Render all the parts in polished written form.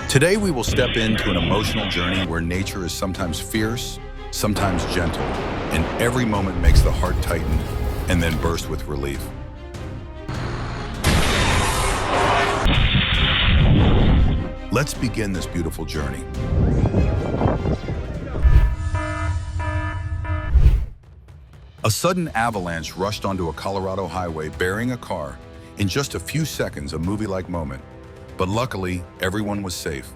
Today we will step into an emotional journey where nature is sometimes fierce, sometimes gentle, and every moment makes the heart tighten and then burst with relief. Let's begin this beautiful journey. A sudden avalanche rushed onto a Colorado highway bearing a car. In just a few seconds, a movie-like moment. But luckily, everyone was safe.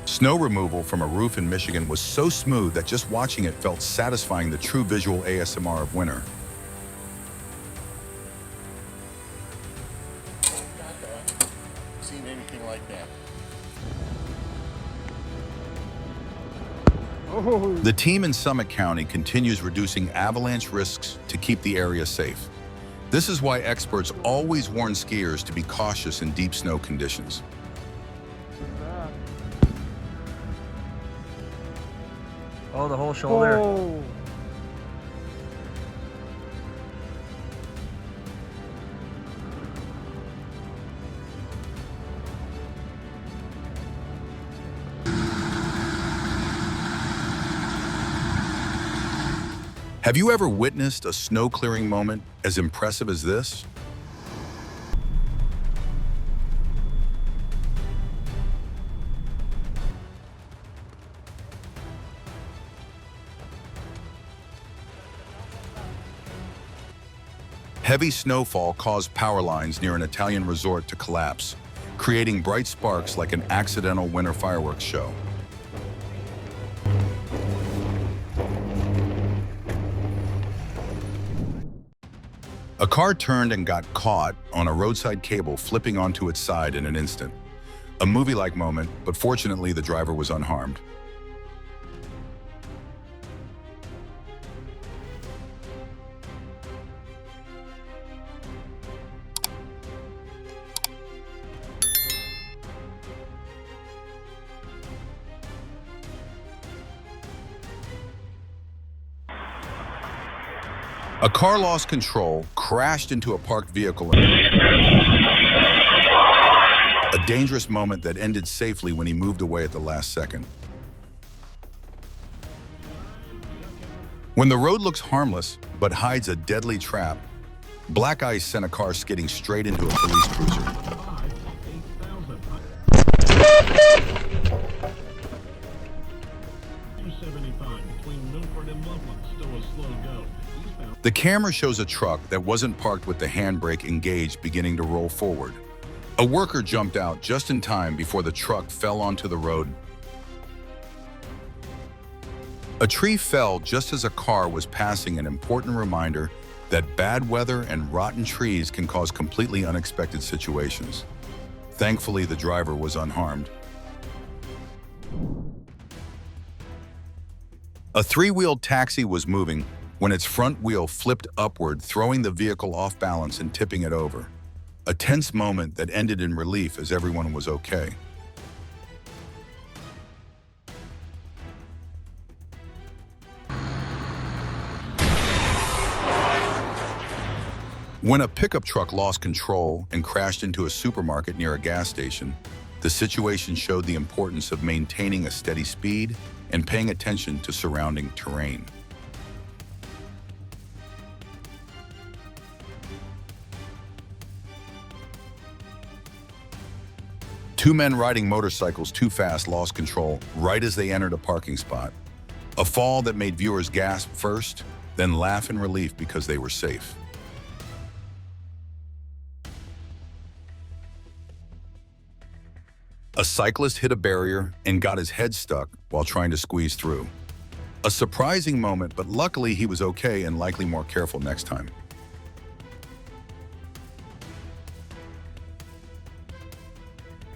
Snow removal from a roof in Michigan was so smooth that just watching it felt satisfying, the true visual ASMR of winter. Seen anything like that? The team in Summit County continues reducing avalanche risks to keep the area safe. This is why experts always warn skiers to be cautious in deep snow conditions. Oh, the whole shoulder. Oh. Have you ever witnessed a snow clearing moment as impressive as this? Heavy snowfall caused power lines near an Italian resort to collapse, creating bright sparks like an accidental winter fireworks show. A car turned and got caught on a roadside cable, flipping onto its side in an instant. A movie-like moment, but fortunately the driver was unharmed. A car lost control, crashed into a parked vehicle. A dangerous moment that ended safely when he moved away at the last second. When the road looks harmless but hides a deadly trap, black ice sent a car skidding straight into a police cruiser. The camera shows a truck that wasn't parked with the handbrake engaged beginning to roll forward. A worker jumped out just in time before the truck fell onto the road. A tree fell just as a car was passing, an important reminder that bad weather and rotten trees can cause completely unexpected situations. Thankfully, the driver was unharmed. A three-wheeled taxi was moving when its front wheel flipped upward, throwing the vehicle off balance and tipping it over. A tense moment that ended in relief as everyone was okay. When a pickup truck lost control and crashed into a supermarket near a gas station, the situation showed the importance of maintaining a steady speed and paying attention to surrounding terrain. Two men riding motorcycles too fast lost control right as they entered a parking spot. A fall that made viewers gasp first, then laugh in relief because they were safe. A cyclist hit a barrier and got his head stuck while trying to squeeze through. A surprising moment, but luckily he was okay and likely more careful next time.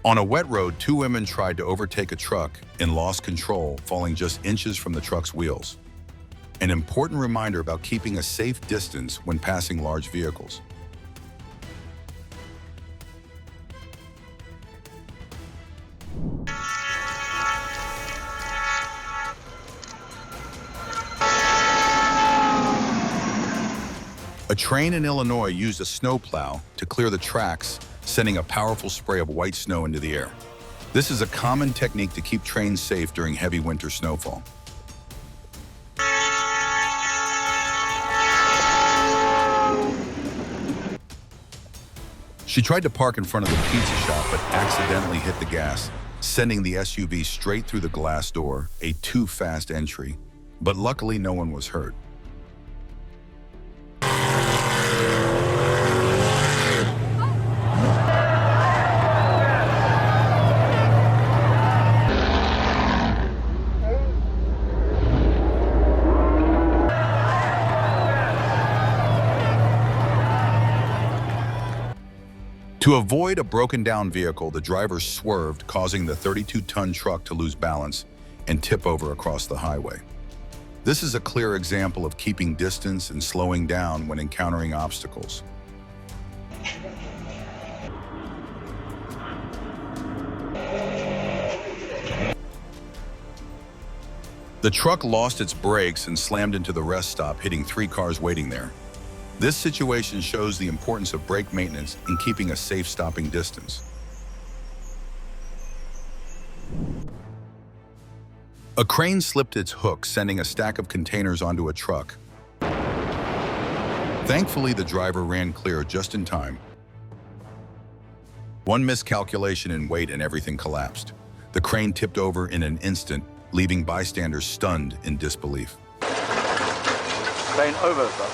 On a wet road, two women tried to overtake a truck and lost control, falling just inches from the truck's wheels. An important reminder about keeping a safe distance when passing large vehicles. A train in Illinois used a snowplow to clear the tracks, sending a powerful spray of white snow into the air. This is a common technique to keep trains safe during heavy winter snowfall. She tried to park in front of the pizza shop but accidentally hit the gas, sending the SUV straight through the glass door, a too-fast entry. But luckily, no one was hurt. To avoid a broken-down vehicle, the driver swerved, causing the 32-ton truck to lose balance and tip over across the highway. This is a clear example of keeping distance and slowing down when encountering obstacles. The truck lost its brakes and slammed into the rest stop, hitting 3 cars waiting there. This situation shows the importance of brake maintenance in keeping a safe stopping distance. A crane slipped its hook, sending a stack of containers onto a truck. Thankfully, the driver ran clear just in time. One miscalculation in weight and everything collapsed. The crane tipped over in an instant, leaving bystanders stunned in disbelief. Crane over, sir.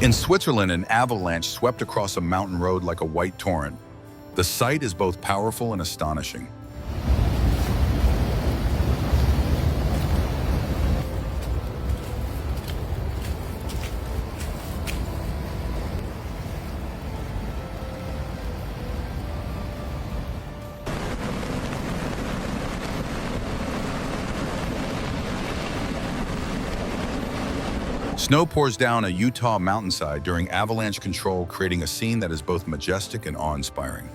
In Switzerland, an avalanche swept across a mountain road like a white torrent. The sight is both powerful and astonishing. Snow pours down a Utah mountainside during avalanche control, creating a scene that is both majestic and awe-inspiring.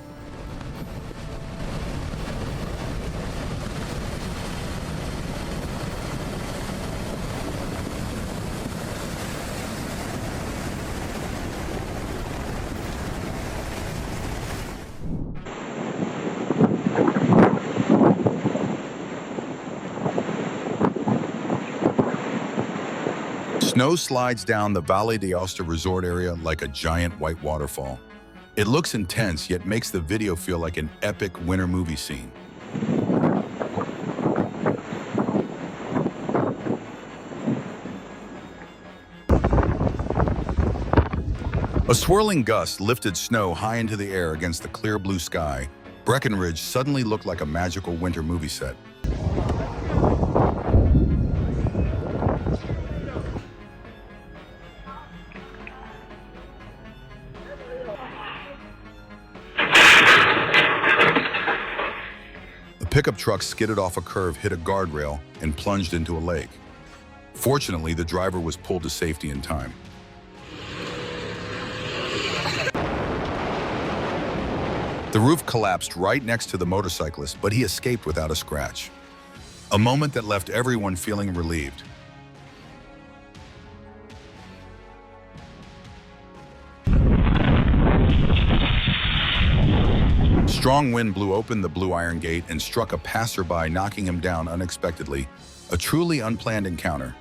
Snow slides down the Valle d'Aosta resort area like a giant white waterfall. It looks intense, yet makes the video feel like an epic winter movie scene. A swirling gust lifted snow high into the air against the clear blue sky. Breckenridge suddenly looked like a magical winter movie set. Pickup truck skidded off a curve, hit a guardrail, and plunged into a lake. Fortunately, the driver was pulled to safety in time. The roof collapsed right next to the motorcyclist, but he escaped without a scratch. A moment that left everyone feeling relieved. Strong wind blew open the blue iron gate and struck a passerby, knocking him down unexpectedly. A truly unplanned encounter.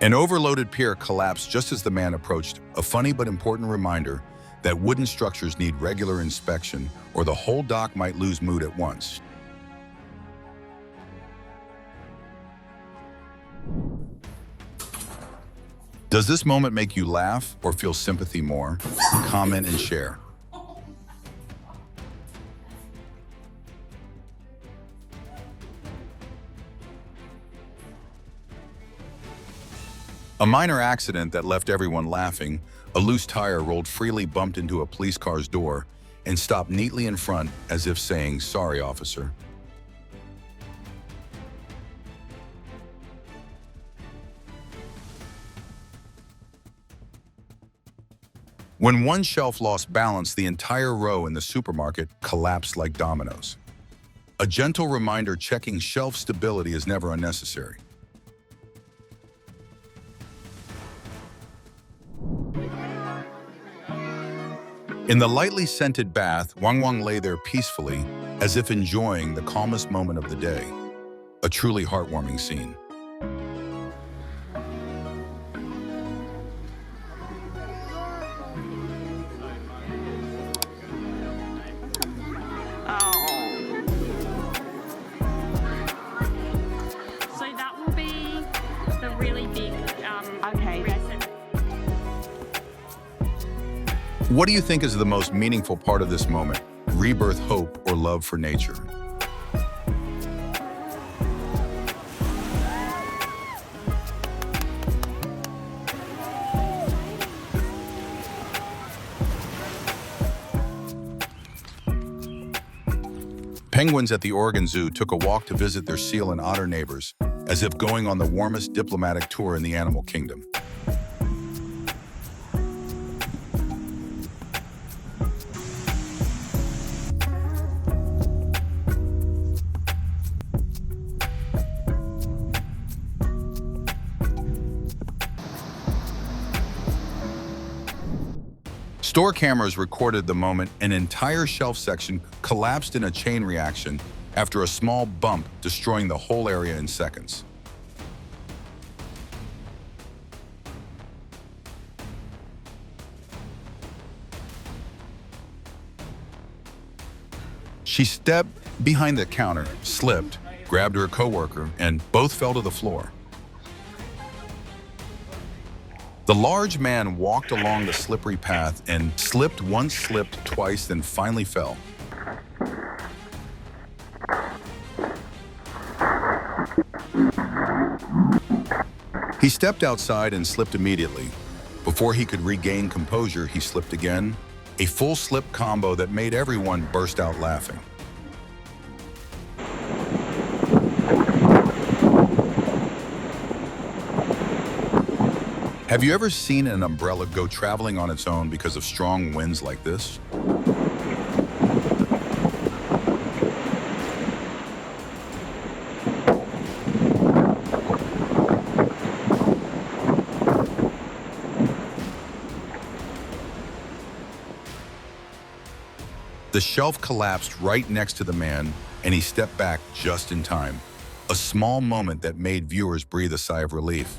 An overloaded pier collapsed just as the man approached, a funny but important reminder that wooden structures need regular inspection or the whole dock might lose mood at once. Does this moment make you laugh or feel sympathy more? Comment and share. A minor accident that left everyone laughing. A loose tire rolled freely, bumped into a police car's door, and stopped neatly in front as if saying, "Sorry, officer." When one shelf lost balance, the entire row in the supermarket collapsed like dominoes. A gentle reminder checking shelf stability is never unnecessary. In the lightly scented bath, Wang Wang lay there peacefully, as if enjoying the calmest moment of the day. A truly heartwarming scene. So that will be the really big Okay. resin. What do you think is the most meaningful part of this moment? Rebirth, hope, or love for nature? Penguins at the Oregon Zoo took a walk to visit their seal and otter neighbors, as if going on the warmest diplomatic tour in the animal kingdom. Store cameras recorded the moment an entire shelf section collapsed in a chain reaction after a small bump, destroying the whole area in seconds. She stepped behind the counter, slipped, grabbed her coworker, and both fell to the floor. The large man walked along the slippery path and slipped once, slipped twice, then finally fell. He stepped outside and slipped immediately. Before he could regain composure, he slipped again, a full slip combo that made everyone burst out laughing. Have you ever seen an umbrella go traveling on its own because of strong winds like this? The shelf collapsed right next to the man, and he stepped back just in time. A small moment that made viewers breathe a sigh of relief.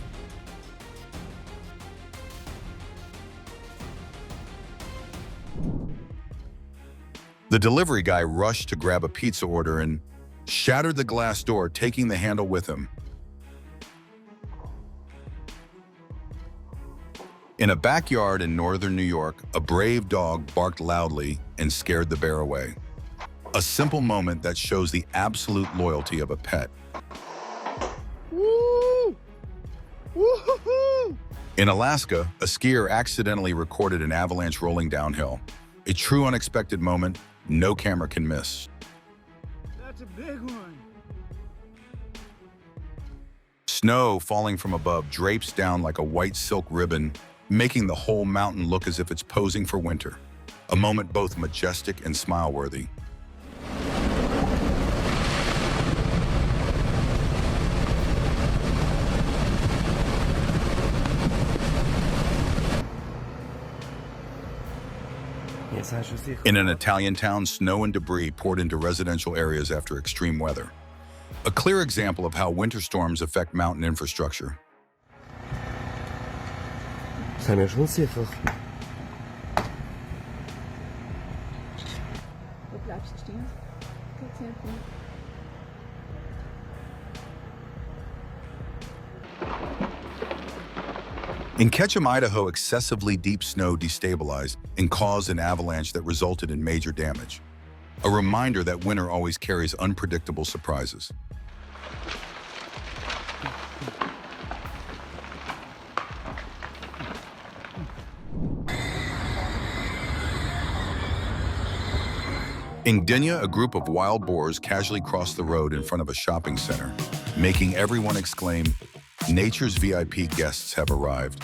The delivery guy rushed to grab a pizza order and shattered the glass door, taking the handle with him. In a backyard in northern New York, a brave dog barked loudly and scared the bear away. A simple moment that shows the absolute loyalty of a pet. Woo! Woo-hoo-hoo! In Alaska, a skier accidentally recorded an avalanche rolling downhill. A true unexpected moment no camera can miss. That's a big one. Snow falling from above drapes down like a white silk ribbon, making the whole mountain look as if it's posing for winter. A moment both majestic and smile-worthy. In an Italian town, snow and debris poured into residential areas after extreme weather. A clear example of how winter storms affect mountain infrastructure. Wo bleibst du stehen? Geht's hinten? In Ketchum, Idaho, excessively deep snow destabilized and caused an avalanche that resulted in major damage. A reminder that winter always carries unpredictable surprises. In Gdynia, a group of wild boars casually crossed the road in front of a shopping center, making everyone exclaim, "Nature's VIP guests have arrived."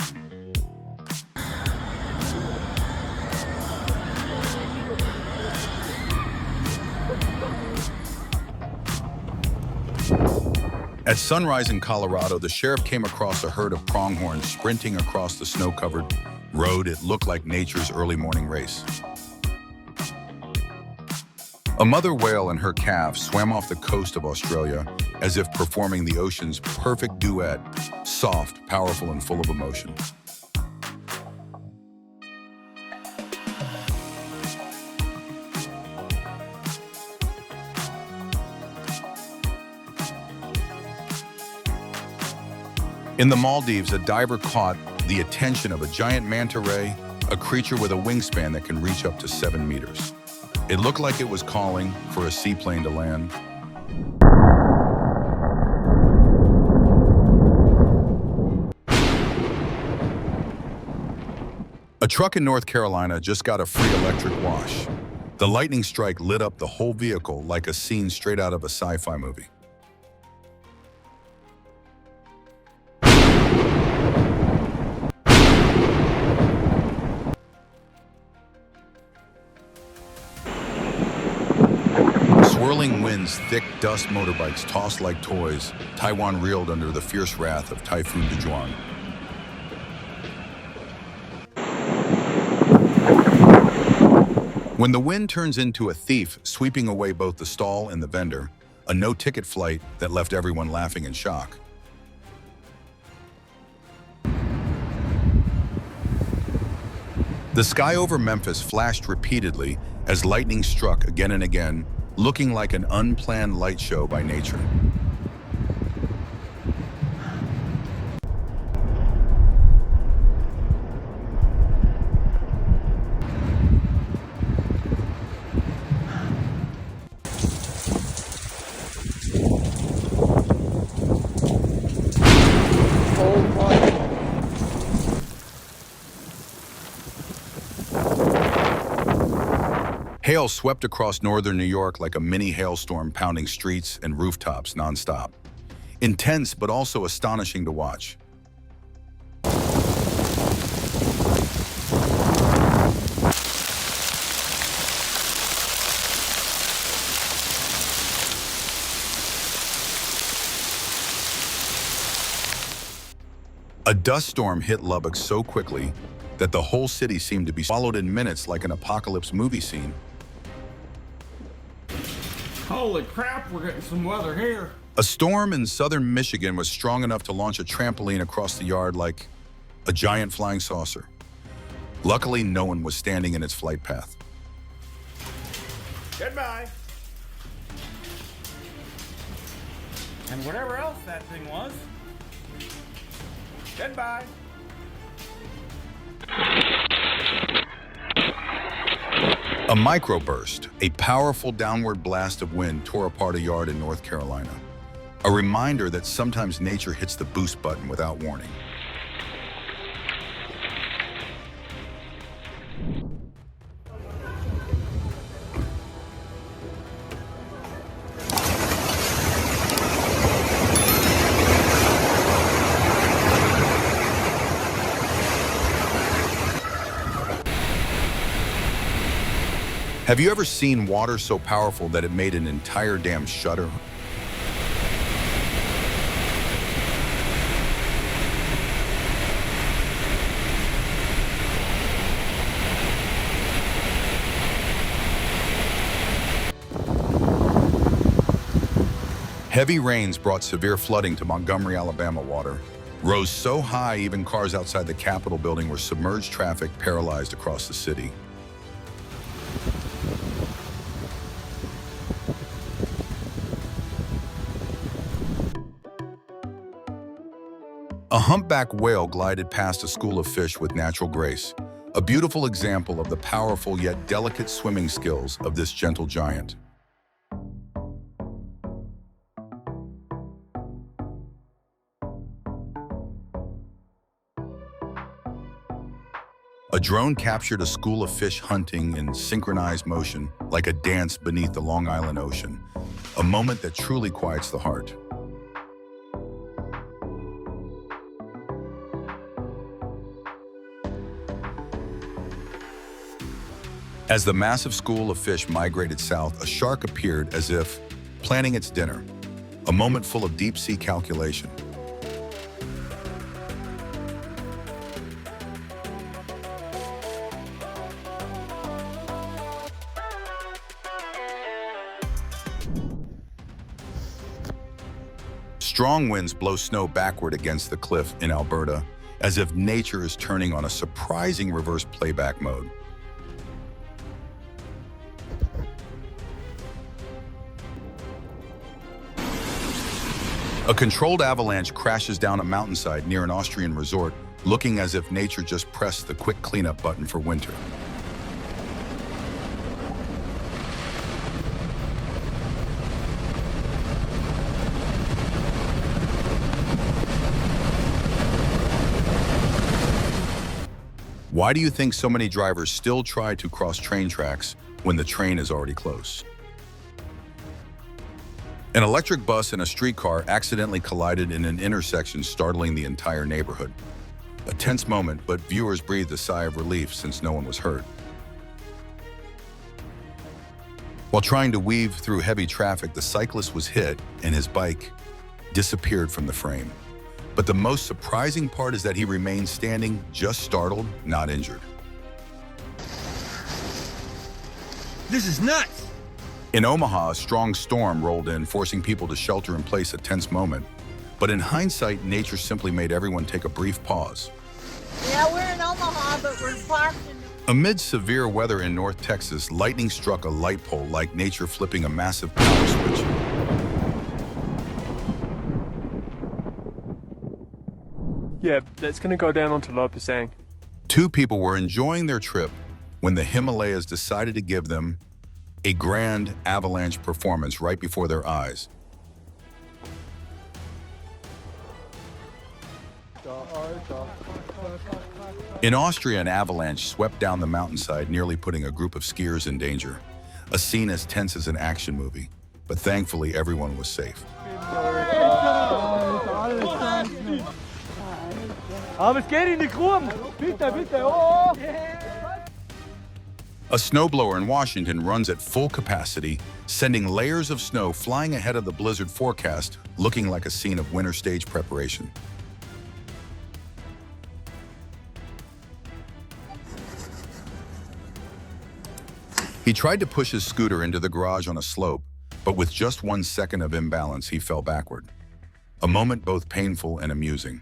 At sunrise in Colorado, the sheriff came across a herd of pronghorns sprinting across the snow-covered road. It looked like nature's early morning race. A mother whale and her calf swam off the coast of Australia as if performing the ocean's perfect duet, soft, powerful, and full of emotion. In the Maldives, a diver caught the attention of a giant manta ray, a creature with a wingspan that can reach up to 7 meters. It looked like it was calling for a seaplane to land. A truck in North Carolina just got a free electric wash. The lightning strike lit up the whole vehicle like a scene straight out of a sci-fi movie. Swirling winds, thick dust motorbikes tossed like toys. Taiwan reeled under the fierce wrath of Typhoon Dujuan. When the wind turns into a thief, sweeping away both the stall and the vendor, a no-ticket flight that left everyone laughing in shock. The sky over Memphis flashed repeatedly as lightning struck again and again, looking like an unplanned light show by nature. Hail swept across northern New York like a mini hailstorm, pounding streets and rooftops nonstop. Intense, but also astonishing to watch. A dust storm hit Lubbock so quickly that the whole city seemed to be swallowed in minutes like an apocalypse movie scene. Holy crap, we're getting some weather here. A storm in southern Michigan was strong enough to launch a trampoline across the yard like a giant flying saucer. Luckily, no one was standing in its flight path. Goodbye. And whatever else that thing was. Goodbye. A microburst, a powerful downward blast of wind, tore apart a yard in North Carolina. A reminder that sometimes nature hits the boost button without warning. Have you ever seen water so powerful that it made an entire dam shudder? Heavy rains brought severe flooding to Montgomery, Alabama. Water rose so high even cars outside the Capitol building were submerged. Traffic paralyzed across the city. A humpback whale glided past a school of fish with natural grace, a beautiful example of the powerful yet delicate swimming skills of this gentle giant. A drone captured a school of fish hunting in synchronized motion like a dance beneath the Long Island Ocean, a moment that truly quiets the heart. As the massive school of fish migrated south, a shark appeared as if planning its dinner, a moment full of deep-sea calculation. Strong winds blow snow backward against the cliff in Alberta, as if nature is turning on a surprising reverse playback mode. A controlled avalanche crashes down a mountainside near an Austrian resort, looking as if nature just pressed the quick cleanup button for winter. Why do you think so many drivers still try to cross train tracks when the train is already close? An electric bus and a streetcar accidentally collided in an intersection, startling the entire neighborhood. A tense moment, but viewers breathed a sigh of relief since no one was hurt. While trying to weave through heavy traffic, the cyclist was hit and his bike disappeared from the frame. But the most surprising part is that he remained standing, just startled, not injured. This is nuts! In Omaha, a strong storm rolled in, forcing people to shelter in place, a tense moment. But in hindsight, nature simply made everyone take a brief pause. Yeah, we're in Omaha, but we're parked in... Amid severe weather in North Texas, lightning struck a light pole, like nature flipping a massive power switch. Yeah, that's gonna go down onto Lo Pisang. Two people were enjoying their trip when the Himalayas decided to give them a grand avalanche performance right before their eyes. In Austria, an avalanche swept down the mountainside, nearly putting a group of skiers in danger. A scene as tense as an action movie, but thankfully everyone was safe. Aber es geht in die Gruben! Bitte, bitte! Oh! A snowblower in Washington runs at full capacity, sending layers of snow flying ahead of the blizzard forecast, looking like a scene of winter stage preparation. He tried to push his scooter into the garage on a slope, but with just 1 second of imbalance, he fell backward. A moment both painful and amusing.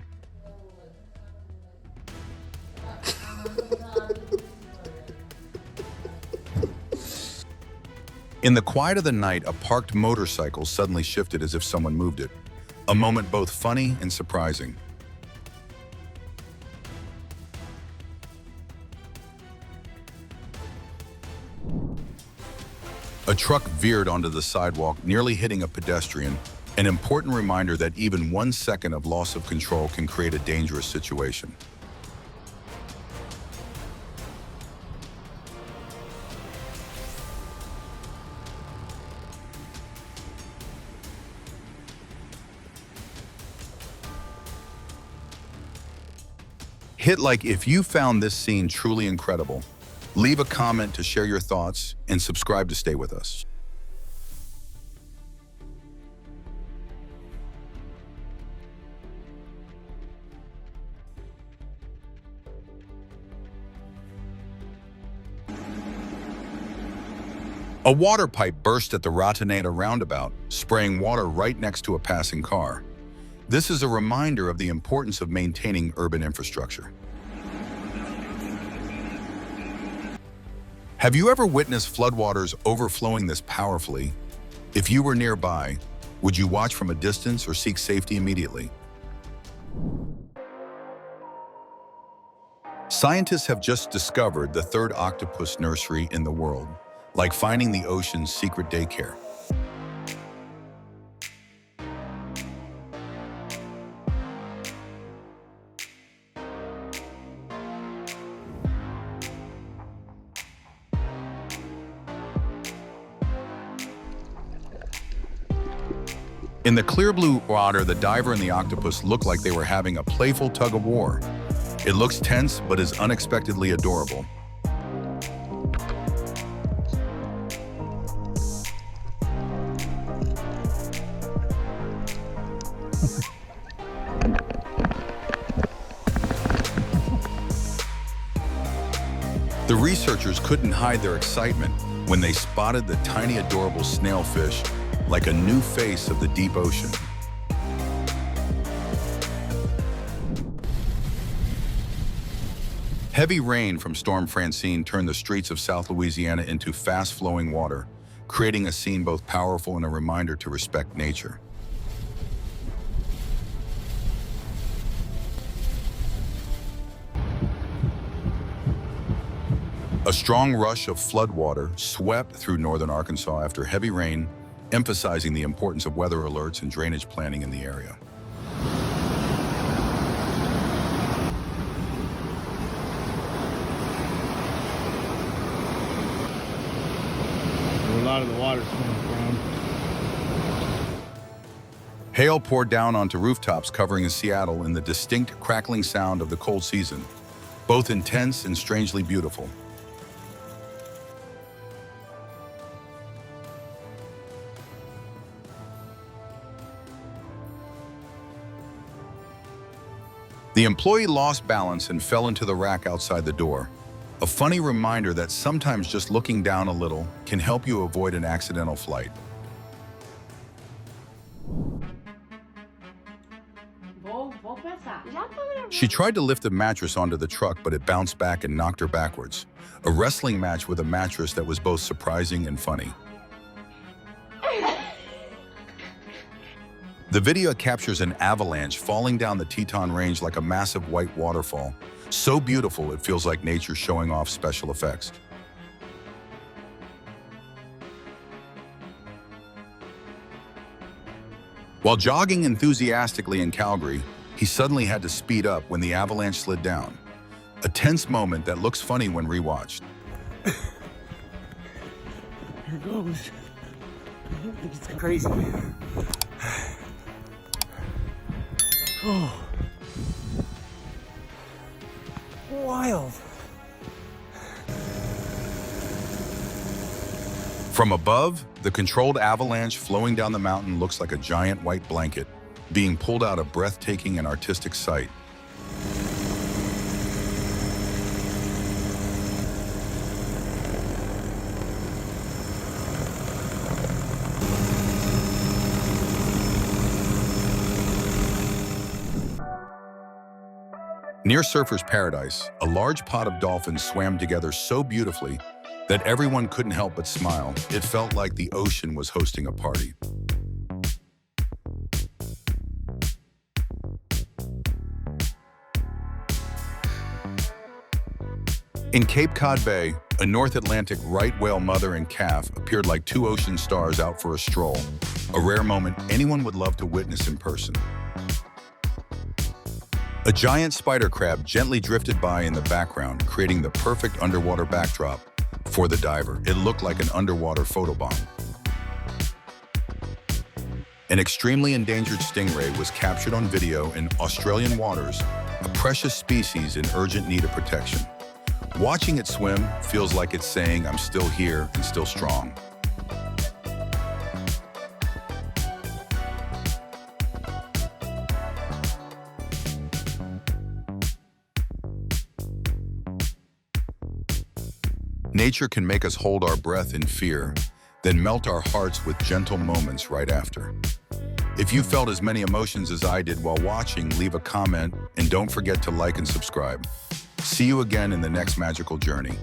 In the quiet of the night, a parked motorcycle suddenly shifted as if someone moved it. A moment both funny and surprising. A truck veered onto the sidewalk, nearly hitting a pedestrian, an important reminder that even 1 second of loss of control can create a dangerous situation. Hit like if you found this scene truly incredible. Leave a comment to share your thoughts and subscribe to stay with us. A water pipe burst at the Rataneta roundabout, spraying water right next to a passing car. This is a reminder of the importance of maintaining urban infrastructure. Have you ever witnessed floodwaters overflowing this powerfully? If you were nearby, would you watch from a distance or seek safety immediately? Scientists have just discovered the third octopus nursery in the world, like finding the ocean's secret daycare. In the clear blue water, the diver and the octopus look like they were having a playful tug-of-war. It looks tense, but is unexpectedly adorable. The researchers couldn't hide their excitement when they spotted the tiny, adorable snailfish like a new face of the deep ocean. Heavy rain from Storm Francine turned the streets of South Louisiana into fast-flowing water, creating a scene both powerful and a reminder to respect nature. A strong rush of floodwater swept through northern Arkansas after heavy rain, emphasizing the importance of weather alerts and drainage planning in the area. Where a lot of the water's coming from. Hail poured down onto rooftops covering Seattle in the distinct crackling sound of the cold season, both intense and strangely beautiful. The employee lost balance and fell into the rack outside the door, a funny reminder that sometimes just looking down a little can help you avoid an accidental flight. She tried to lift the mattress onto the truck, but it bounced back and knocked her backwards. A wrestling match with a mattress that was both surprising and funny. The video captures an avalanche falling down the Teton Range like a massive white waterfall. So beautiful, it feels like nature showing off special effects. While jogging enthusiastically in Calgary, he suddenly had to speed up when the avalanche slid down. A tense moment that looks funny when rewatched. Here goes. It's crazy. Oh. Wild. From above, the controlled avalanche flowing down the mountain looks like a giant white blanket, being pulled out of breathtaking and artistic sight. Near Surfer's Paradise, a large pod of dolphins swam together so beautifully that everyone couldn't help but smile. It felt like the ocean was hosting a party. In Cape Cod Bay, a North Atlantic right whale mother and calf appeared like two ocean stars out for a stroll, a rare moment anyone would love to witness in person. A giant spider crab gently drifted by in the background, creating the perfect underwater backdrop for the diver. It looked like an underwater photobomb. An extremely endangered stingray was captured on video in Australian waters, a precious species in urgent need of protection. Watching it swim feels like it's saying, "I'm still here and still strong." Nature can make us hold our breath in fear, then melt our hearts with gentle moments right after. If you felt as many emotions as I did while watching, leave a comment and don't forget to like and subscribe. See you again in the next magical journey.